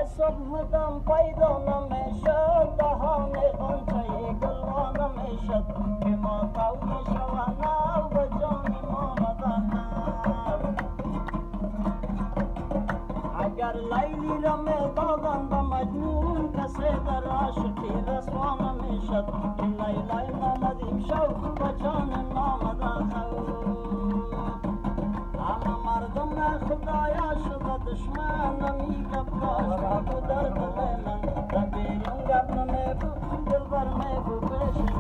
صبحدم پیدا نمیشد دهان غنچه گلوان نمیشد که ما تو میشوند و جان ما مدند اگر لیلی را میدادند به مجنون کسی در عاشقی رسوا نمیشد که لیلی نامدیم شو و جان نامده اما مردم خدایا شده دشمن نمیگه باش و در دل من در بیرون گپ نمیگو دل بر میگو پیش